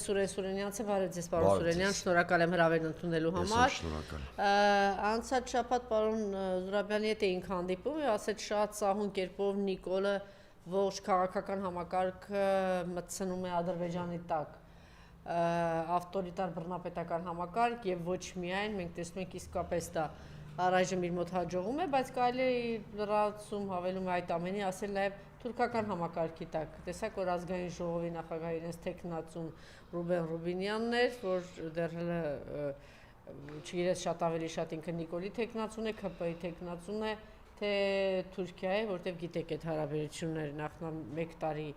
Սուրենյանցը բարև ձեզ պարոն Սուրենյան, շնորհակալ եմ հրավերն ընդունելու համար։ Անցած շաբաթ պարոն Զուրաբյանի հետ էինք հանդիպում եւ ասեց շատ սահուն կերպով Նիկոլը ողջ քաղաքական համակարգը մտցնում է Ադրբեջանի տակ։ Ավտորիտար բռնապետական համակարգ եւ ոչ միայն մենք տեսնում ենք իսկապես դա առայժմ իր մոտ հաջողում է, բայց կարելի է լրացում հավելում է այդ ամենի ասել նաեւ թուրքական համակարգի տակ։ Տեսակ որ ազգային ժողովի նախագահ իրենց տեխնացուն Ռուբեն Ռուբինյանն էր, որ դեռ չգիտես շատ ավելի շատ ինքը Նիկոլի տեխնացուն է, ՔՊ-ի տեխնացուն է, թե Թուրքիայի, որտեղ գիտեք այդ հարաբերությունները նախ 1 տարի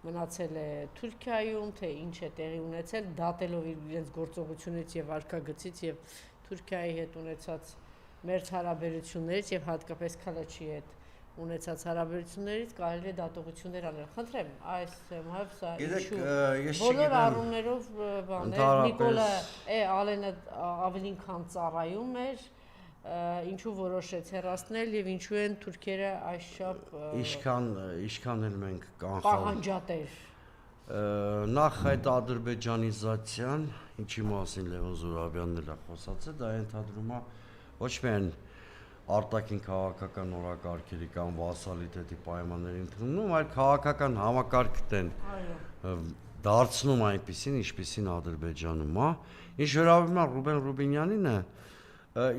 մնացել է Թուրքիայում, թե ինչ է տեղի ունեցել, դատելով իրենց գործողությունից եւ վարքագծից եւ Թուրքիայի հետ ունեցած մերձ հարաբերություններից եւ հատկապես Քալաչի հետ ունեցած հարաբերություններից կարելի է դատողություններ անել։ Խնդրեմ, այս թեմայով սա ինչու բոլոր առումներով բաներ Նիկոլը Ալենը ավելին քան ծառայում էր, ինչու որոշեց հեռացնել եւ ինչու են թուրքերը այսչափ ինչքան էլ մենք պահանջատեր։ Նախ այդ ադրբեջանիզացիան, ինչի մասին Լևոն Զուրաբյանն էլ խոսած է, դա ընդհանրում է ոչ միայն արտաքին քաղաքական օրակարգերի կամ վասալիտետի պայմանների ընդունում, այլ քաղաքական համակարգն են դարձնում այնպիսին, ինչպիսին Ադրբեջանում է։ Ինչ վերաբերում է Ռուբեն Ռուբինյանին,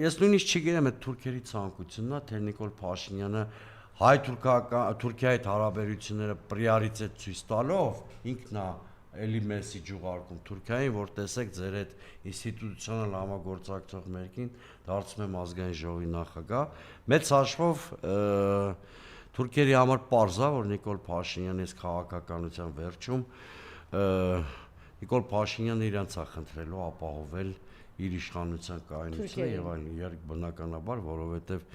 ես նույնիսկ չգիտեմ այդ թուրքերի ցանկությունն է, թե Նիկոլ Փաշինյանը հայ-թուրքիայի հարաբերությունները պրիորիտետ ցույց տալով ինքն է էլի մեսիջ ուղարկում Թուրքիային, որ տեսեք ձեր այդ ինստիտուցիոնալ համագործակցող մերկին դարձնում եմ ազգային ժողովի նախագահ։ Մեծ հաշվով թուրքերի համար պարզ է, որ Նիկոլ Փաշինյանի քաղաքականության վերջում Նիկոլ Փաշինյանը իրանց է խնդրելու ապահովել իր իշխանության կայունությունը եւ այլն, բնականաբար, որովհետեւ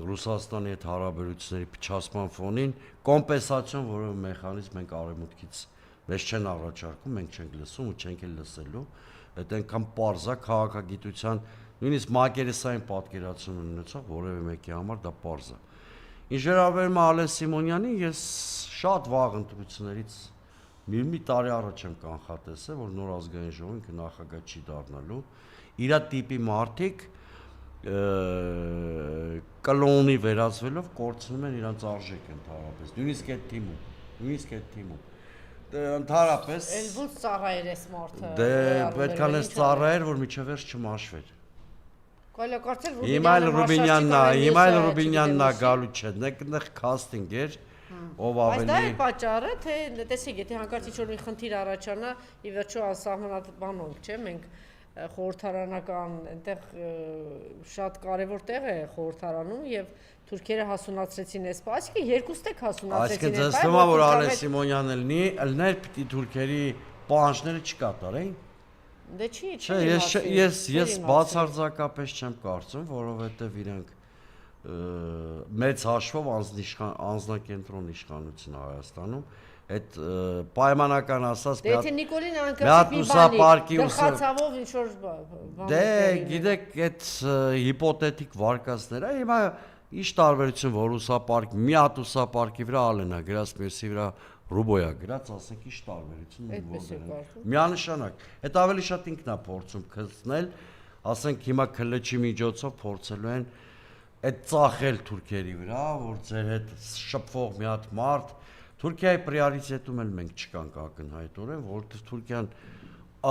Ռուսաստանի հետ հարաբերությունների փչացման ֆոնին կոմպենսացիոն որևէ մեխանիզմ մենք արևմուտքից մեզ չեն առաջարկում, մենք չենք լսում ու չենք էլ լսելու, այդ այնքան պարզ է քաղաքագիտության նույնիսկ մակերեսային պատկերացում ունեցող որևէ մեկի համար դա պարզ է։ Ինչ վերաբերում է Ալեն Սիմոնյանին, ես շատ վաղ ընտրություններից մի տարի առաջ եմ կանխատեսել, որ նոր ազգային ժողովին նախագահ չի դառնալու, իր տիպի մարդիկ կլոնի վերածվելով կորցնում են իրանց արժեքը ընդհանրապես, նույնիսկ այդ թիմում, ընդհանրապես Էլ ո՞նց ծառայեր էս մարդը։ Դե պետք է նես ծառայեր, որ միջև վերջ չմաշվեր։ Կարելի է կարծել Հիմա էլ Ռուբինյանն է գալու չէ, նեղ քաստինգ էր, ով ավելի։ Բայց դա է պատճառը, թե տեսեք, եթե հանկարծ ինչ-որ մի խնդիր առաջանա, ի վերջո անսահմանափակ չէ, մենք խորհրդարանական այնտեղ շատ կարևոր տեղ է խորհրդարանում եւ թուրքերը հասունացրեցին այս պահը, երկուստ եք հասունացրեցին։ Այսինքն ձեզ թվում է, որ Ալեն Սիմոնյանն ելներ պիտի թուրքերի պահանջները չկատարեն։ Դե չի, ես բացարձակապես չեմ կարծում, որովհետեւ իրենք մեծ հաշվով անձնակենտրոն իշխանություն Հայաստանում այդ պայմանական ասած Եթե Նիկոլին անկրկիտ մի բանի գլխացավով ինչ-որ բան Դե գիտեք այդ հիպոթետիկ վարկածները հիմա ինչ տարբերություն որ ուսապարկ մի հատ ուսապարկի վրա Ալենա գրած մյուսի վրա Ռուբոյա գրած ասենք ինչ տարբերություն միանշանակ այդ ավելի շատ ինքն է փորձում քծնել ասենք հիմա քլեչի միջոցով փորձելու են այդ ծախել թուրքերի վրա որ ձեր հետ շփվող մի հատ մարդ Թուրքիայի պրիորիտետում էլ մենք չկանք ակնհայտորեն, որովհետև Թուրքիան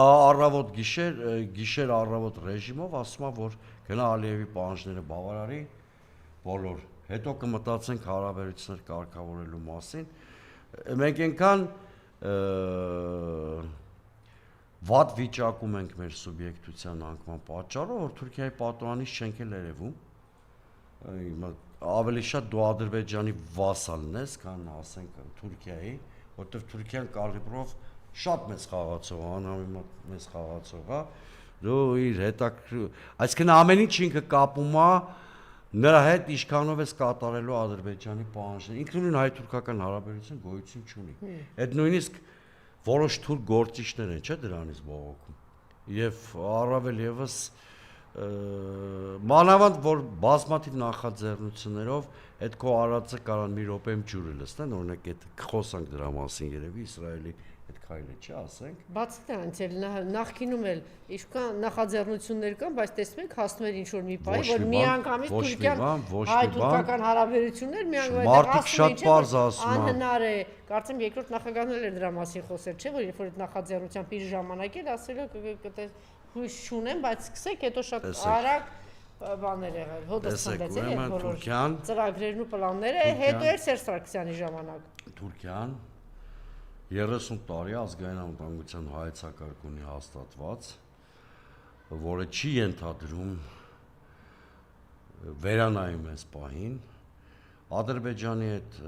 առավոտ գիշեր առավոտ ռեժիմով ասում է, որ գնա Ալիևի պահանջները բավարարի բոլոր, հետո կմտածենք հարաբերություններ կարգավորելու մասին։ Մենք այնքան վատ վիճակում ենք մեր սուբյեկտության անկման պատճառով, որ Թուրքիայի պատուհանից չենք էլ երևում։ Ավելի շատ դու Ադրբեջանի վասալն ես, քան ասենք Թուրքիայի, որտեղ Թուրքիան կալիբրով շատ մեծ խաղացող է, անհամեմատ մեծ խաղացող է, դու իր այսինքն ամեն ինչ ինքը կապում է նրա հետ ինչքանով ես կատարելու Ադրբեջանի պահանջները, ինքնուրույն հայ-թուրքական հարաբերություն գոյություն չունի։ Այդ նույնիսկ որոշ թուրք գործիչներ են, չէ՞ դրանից բողոքում։ Եվ առավել եւս մանավանդ որ բազմաթիվ նախաձեռնություններով այդ քո արածը կարան մի րոպեում ջուրը լցնեն օրինակ այդ խոսանք դրա մասին երևի Իսրայելի այդ քայլը չի, ասենք։ Բացի դրանից էլ նախկինում էլ իշքան նախաձեռնություններ կան, բայց տեսնում եք հասնում էր ինչ-որ մի պահի, որ միանգամից Թուրքիան հայ-թուրքական հարաբերություններ Մարդիկ շատ պարզ ասում են։ Անհնար է, կարծեմ երկրորդ նախագահն էլ էր դրա մասին խոսել, չէ՞ որ երբ որ այդ նախաձեռնության իր ժամանակ էր ասել է հույս չունեմ, բայց սկսեք, հետո շատ արագ բաներ եղել, հոդս ցնդեցել այդ բոլոր ծրագրերն ու պլանները, հետո էր Սերժ Սարգսյանի ժամանակ։ Թուրքիան 30 տարի ազգային անվտանգության հայեցակարգ ունի հաստատված, որը չի ենթադրում վերանայում այս պահին, Ադրբեջանի հետ,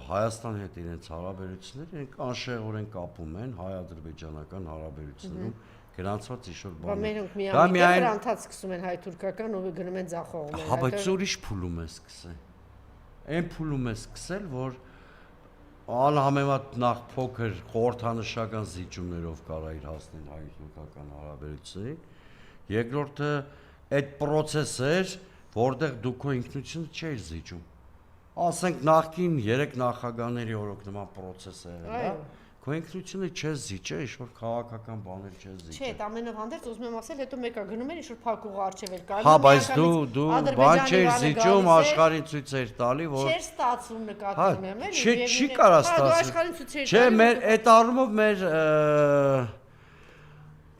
Հայաստանի հետ իրենց հարաբերությունները իրենք անշեղորեն կապում են հայ-ադրբեջանական հարաբերություններում գրանցված ինչ-որ բաներ։ Մերոնք միայն անթաց սկսում են հայ-թուրքական ու գնում են ձախողում են։ Հա, բայց ուրիշ փուլում է սկսել։ Այն փուլում է սկսել, որ անհամեմատ նախ փոքր խորհրդանշական զիջումներով կարա իր հասնել հայ-թուրքական հարաբերություններին։ Երկրորդը այդ process-ը էր, որտեղ դու քո ինքնությունը չէիր զիջում։ Ասենք նախքին 3 նախագահների օրոք նման process է եղել, քո ինքնությունը չես զիջել, ինչ-որ քաղաքական բաներ չես զիջել։ Չէ, ամենով հանդերձ ուզում եմ ասել, հետո մեկը գնում էր ինչ-որ փակուղը արջևել կար։ Հա, բայց դու բան չէր զիջում, աշխարհին ցույց էր տալի, որ չէր ստացվում նկատի ունեմ, էլի։ Չի կարա ստացվի։ Չէ, մեր այդ առումով մեր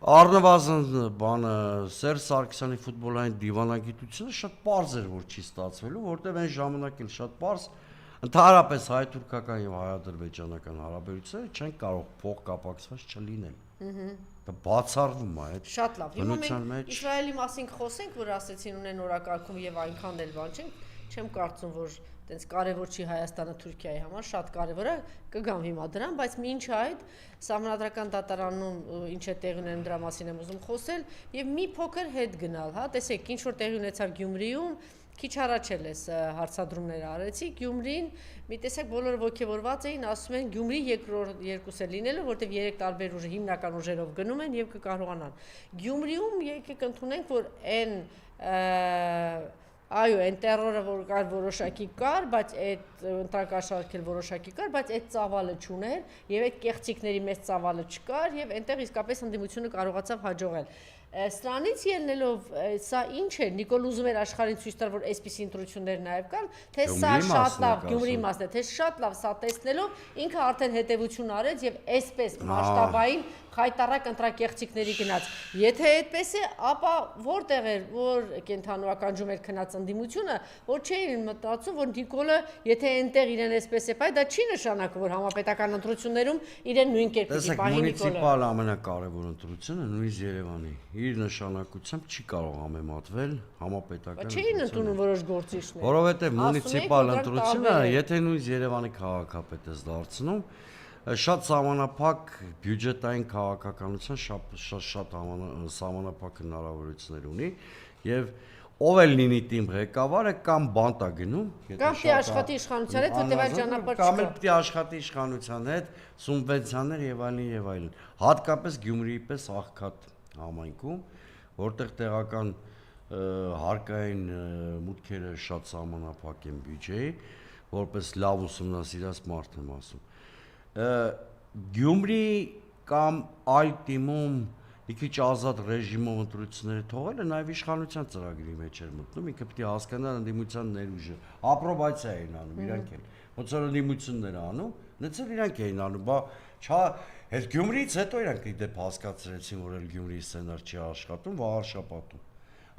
առնվազն բանը Սերժ Սարգսյանի ֆուտբոլային դիվանագիտությունը շատ པարզ էր, որ չի ստացվելու, որտեղ այն ժամանակ էլ շատ པարզ ընդհանրապես հայ-թուրքական եւ հայ-ադրբեջանական հարաբերությունները չեն կարող փոխկապակցված չլինել։ Դա բացառվում է այդ։ Շատ լավ։ Հիմա մենք Իսրայելի մասին խոսենք, որ ասեցին ունեն օրակարգում եւ այնքան էլ բան չեմ կարծում, որ այտենց կարևոր չի Հայաստանը Թուրքիայի համար, շատ կարևոր է, կգամ հիմա դրան, բայց մինչ այդ Սահմանադրական դատարանում ինչ է տեղի ունենում դրա մասին եմ ուզում խոսել եւ մի փոքր հետ գնալ, հա, տեսեք, ինչ որ տեղի ունեցավ Գյումրիում, քիչ առաջ էլ էս հարցադրումները արեցի, Գյումրին մի տեսակ բոլորը ոգևորված էին, ասում են Գյումրի երկուս է լինելու, որտեղ 3 տարբեր ուժ հիմնական ուժերով գնում են եւ կկարողանան։ Գյումրիում եկեք ընդունենք, որ այն այո, այն տերորը որ կար որոշակի կար, բայց այդ ընտրակաշարքել որոշակի կար, բայց այդ ծավալը չուներ եւ այդ կեղծիքների մեծ ծավալը չկար եւ այնտեղ իսկապես ընդդիմությունը կարողացավ հաջողել։ Սրանից ելնելով սա ինչ է, Նիկոլ ուզում էր աշխարհին ցույց տալ, որ այսպիսի ընտրություններ նաև կան, թե սա շատ լավ Գյումրիի մասն է, թե շատ լավ սա տեսնելով ինքը արդեն հետևություն արեց եւ այսպես մասշտաբային խայտարակ ընտրակեղծիքների գնաց։ Եթե այդպես է, ապա որտեղ էր, որ կենթանու ականջում էր քնած ընդդիմությունը, որ չէին մտածում, որ Նիկոլը, եթե այնտեղ իրեն այսպես է πάει, դա չի նշանակում, որ համապետական ընտրություններում իրեն նույն կերպ պիտի պահի Նիկոլը։ Մունիցիպալ ամենակարևոր ընտրությունը նույնիսկ Երևանի իր նշանակությամբ չի կարող համեմատվել համապետական ընտրություններին։ Չէին ընդունում որոշ գործիչներ։ Որովհետև մունիցիպալ ընտրությունը, եթե նույնիսկ Երևանի քաղաքապետ ես դարձնում, շատ սահմանափակ բյուջետային քաղաքականության շատ սահմանափակ հնարավորություններ ունի եւ ով էլ լինի թիմ ղեկավարը կամ բանտ է գնում, կամ պիտի աշխատի իշխանության հետ, որտեղ այլ ճանապարհ չկա, կամ էլ պիտի աշխատի իշխանության հետ, սուբվենցիաներ եւ այլն, հատկապես Գյումրիի պես աղքատ համայնքում, որտեղ տեղական հարկային մուտքերը շատ սահմանափակ են բյուջեի, որպես լավ ուսումնասիրած մարդ եմ ասում։ Գյումրի կամ այլ թիմում մի քիչ ազատ ռեժիմով ընտրությունները թողելը նաև իշխանության ծրագրի մեջ էր մտնում, ինքը պիտի հասկանար ընդդիմության ներուժը, ապրոբացիա էին անում իրանք էլ, ոնց որ ընդդիմություններ անում, նույնիսկ իրանք էին անում, բա չա Այդ Գյումրիից հետո իրանք իդեպ հասկացրեցին, որ էլ Գյումրիի սցենար չի աշխատում, վաղ շաբաթում։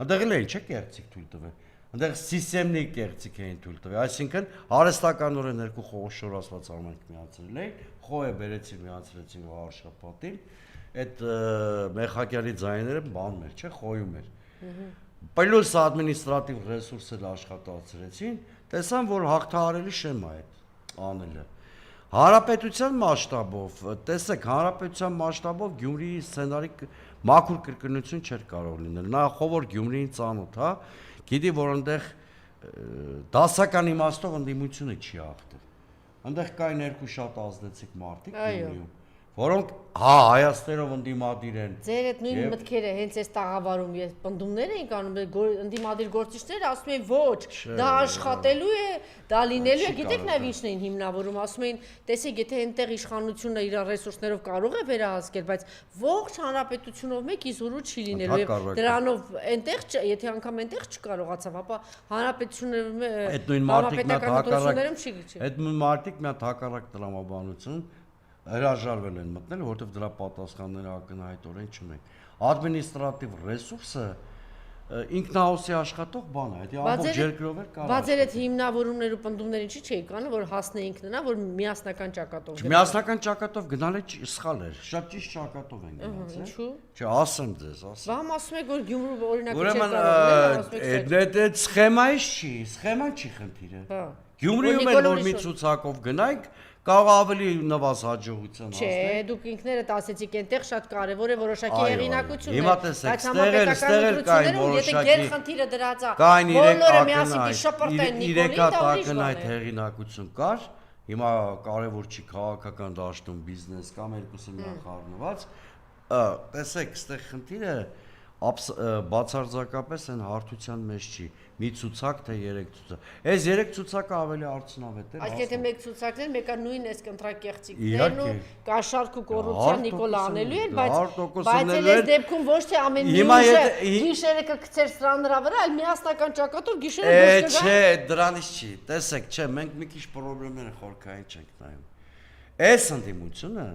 Այնտեղ էլ չէ կեղծիք թույլ տվել։ Այնտեղ սիստեմնի կեղծիք էին թույլ տվել, այսինքն արհեստականորեն երկու խոշորացված արմանք միացրել էին, խոհը բերեցին միացրեցին վաղ շաբաթին, այդ Մեխակյալի ձայները բանում էր, չէ, խոյում էր։ Պլյուս ադմինիստրատիվ ռեսուրսը աշխատացրեցին, տեսան, որ հաղթահարելի շեմա է անելը։ Հանրապետության մասշտաբով, տեսեք, հանրապետության մասշտաբով Գյումրիի սցենարի մաքուր կրկնություն չէր կարող լինել։ Նա խոր Գյումրիին ծանոթ, հա, գիտի, որ այնտեղ դասական իմաստով ընդդիմությունը չի հաղթել։ Այնտեղ կային երկու շատ ազդեցիկ մարդիկ Գյումրիում։ որոնք հայաստերով ընդդիմադիր են։ Ձեր այդ նույն մտքերը հենց այս տաղավարում ես պնդումներ էինք անում, ընդդիմադիր գործիչները ասում էին ոչ, դա աշխատելու է, դա լինելու է, գիտեք նաև ինչն էին հիմնավորում, ասում էին, տեսեք, եթե այնտեղ իշխանությունը իր ռեսուրսներով կարող է վերահսկել, բայց ողջ հանրապետությունով մեկ իզուրու չի լինելու եւ դրանով այնտեղ, եթե անգամ այնտեղ չկարողացավ, ապա հանրապետություններում այդ նույն հանրապետականություններում չի։ Այդ նույն մարդիկ մի հատ հակառակ տրամաբանություն հրաժարվել են մտնել, որովհետև դրա պատասխանները ակնհայտորեն չունեն։ Ադմինիստրատիվ ռեսուրսը ինքնահոսի աշխատող բան է, դա ամբողջ երկրով էր կարող։ Բայց այդ հիմնավորումներ ու պնդումներ ինչի՞ չէի կանը, որ հասնեինք նրան, որ միասնական ճակատով գնալ։ Միասնական ճակատով գնալը սխալ էր, շատ ճիշտ ճակատով են գնաց։ Ինչու՞։ Չէ, ասեմ ձեզ, ասեմ։ Բամ ասում եք, որ Գյումրու օրինակ Ուրեմն այդ սխեմայից չի, սխեման չի խնդիրը։ Հա։ Գյումրիում էլ որ մի ցուցակով գնայք, կարող ավելի նվազ հաջողության հասնել։ Չէ, դուք ինքներդ ասեցիք, այնտեղ շատ կարևոր է որոշակի հեղինակությունն է։ Հիմա տեսեք, ստեղել կային որոշակի։ Եթե խնդիրը դրած է, կային բոլորը միասին շփրտեն Նիկոլին, դա ուրիշ բան այդ հեղինակություն կար։ Հիմա կարևոր չի քաղաքական դաշտում բիզնես կամ երկուսը միայն խառնված։ Տեսեք, ստեղ խնդիրը բացարձակապես այն հարթության մեջ չի։ Մի ցուցակ թե 3 ցուցակ։ Այս 3 ցուցակը ավելի արդյունավետ է։ Այս եթե մեկ ցուցակներ, մեկը նույն էս կընտրակեղծիքներն ու կաշառք ու կոռուպցիան Նիկոլը անելու են, բայց այս դեպքում ոչ թե ամեն մի ուժը գիշերը կգցեր սրան նրա վրա, այլ միասնական ճակատով գիշերը դուրս կգա։ Չէ, դրանից չի։ Տեսեք, չէ, մենք մի քիչ խորհրդները խորքային չենք նայում։ Այս ընդդիմությունը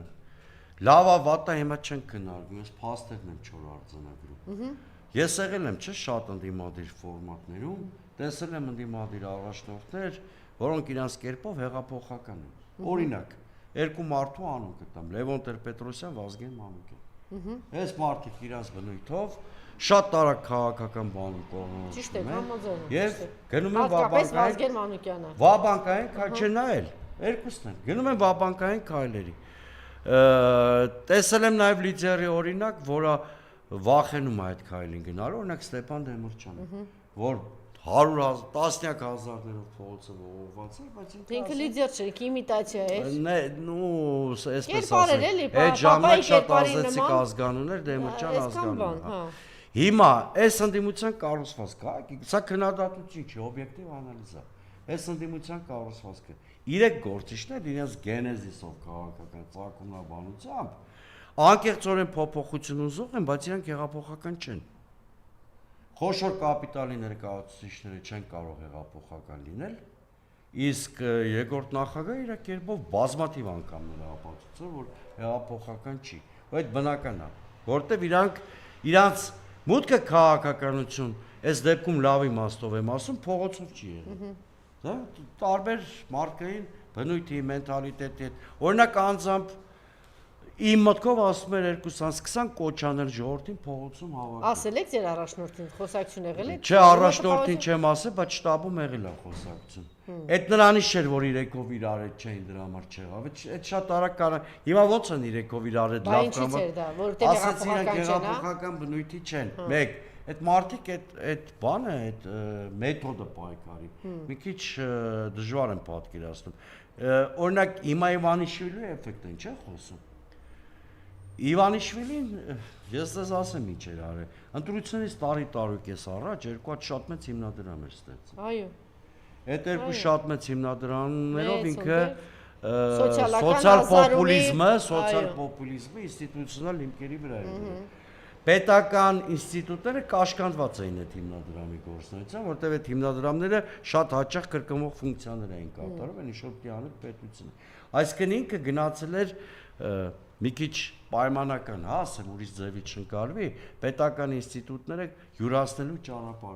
լավա վատա հիմա չենք քննարկում, ես փաստերն եմ չոր արձանագրում։ Ես եղել եմ, չէ, շատ ընդդիմադիր ֆորմատներում, տեսել եմ ընդդիմադիր առաջնորդներ, որոնք իրանց կերպով հեղափոխական են։ Օրինակ, երկու մարդու անուն կտամ՝ Լևոն Տեր-Պետրոսյան, Վազգեն Մանուկյան։ Այս մարդիկ իրանց բնույթով շատ տարակ քաղաքական բանում կողմնորոշում են։ Ճիշտ է, համաձայն եմ։ Եվ գնում են Վազգեն Մանուկյանը։ Վաբանկային քայլեր, երկուսն են։ Գնում են վաբանկային քայլերի։ Տեսել եմ նաև լիդերի օրինակ, որը վախենում է այդ քայլին գնալու, օրինակ Ստեփան Դեմիրճյանը, որ 100,000 տասնյակ հազարներով փողոցը ողողված է, բայց ինքը լիդեր չէ, իմիտացիա է։ Ну, այսպես ասեմ, այդ ժամանակ շատ ազդեցիկ ազգանուններ Դեմիրճյան ազգանունը։ Հիմա այս ընդդիմության կառուցվածքը, սա քննադատություն չի, օբյեկտիվ անալիզ է։ Այս ընդդիմության կառուցվածքը 3 գործիչներ իրենց գենեզիսով քաղաքական ծագումնաբանությամբ անկեղծորեն փոփոխություն ուզող են, բայց իրանք հեղափոխական չեն։ Խոշոր կապիտալի ներկայացուցիչները չեն կարող հեղափոխական լինել, իսկ երկրորդ նախագահը իր կերպով բազմաթիվ անգամներ ապացուցել, որ հեղափոխական չի։ Այդ բնական է, որտեվ իրանք մուտքը քաղաքականություն, այս դեպքում լավ իմաստով եմ ասում, փողոցով չի եղել։ Դա տարբեր մարդկային բնույթի, մենթալիտետի հետ։ Օրինակ անձամբ իմ մտքով ասում էր 220 կոչանել ժողովրդին փողոցում հավաքել։ Ասել եք ձեր առաջնորդին, խոսակցություն եղել է։ Չէ, առաջնորդին չեմ ասել, բայց շտաբում եղել է խոսակցություն։ Այդ նրանից չէր, որ իրեկով իրար հետ չէին, դրա համար չեղավ։ Այդ շատ արագ կարող։ Հիմա ո՞նց են իրեկով իրար հետ լավ կամ։ Ասած իրանք հեղափոխական բնույթի չեն։ Մեկ այդ մարդիկ այդ բանը, այդ մեթոդը պայքարի մի քիչ դժվար եմ պատկերացնում։ Օրինակ հիմա Իվանիշվիլի էֆեկտն չէ խոսում։ Իվանիշվիլին ես ձեզ ասեմ ինչ էր արել։ Ընտրությունից տարի-տարուկես առաջ երկու հատ շատ մեծ հիմնադրամ էր ստեղծել։ Այո։ Այդ երկու շատ մեծ հիմնադրամներով ինքը սոցիալ պոպուլիզմը ինստիտուցիոնալ հիմքերի վրա էր։ Պետական ինստիտուտները կաշկանդված էին այդ հիմնադրամի գործունեությամբ, որտեղ այդ հիմնադրամները շատ հաճախ կրկնվող ֆունկցիաներ էին կատարում, այն ինչ-որ տիանիկ պետությունը։ Այսինքն ինքը գնացել էր մի քիչ պայմանական, հա, ասեմ, ուրիշ ձևի չընկալվի, պետական ինստիտուտները յուրացնելու ճանապարհ